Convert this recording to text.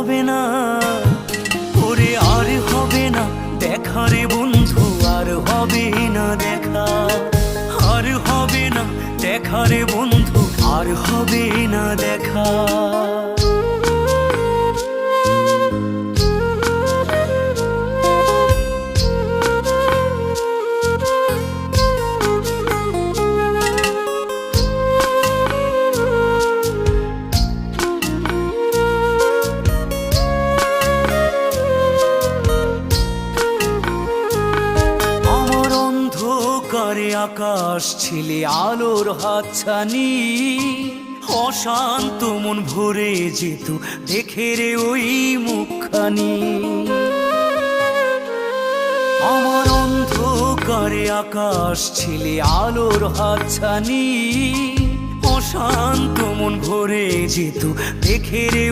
হবে না, ওরে আর হবে না দেখা রে বন্ধু, আর হবে না দেখা, আর হবে না দেখা রে বন্ধু, আর হবে না দেখা। করে আকাশ ছিলে আলোর হাতছানি, অশান্ত মন ভরে যেত দেখে রে ওই মুখখানি। আমার অন্ধকারে আকাশ ছিলে আলোর হাতছানি, অশান্ত মন ভরে যেত দেখে রে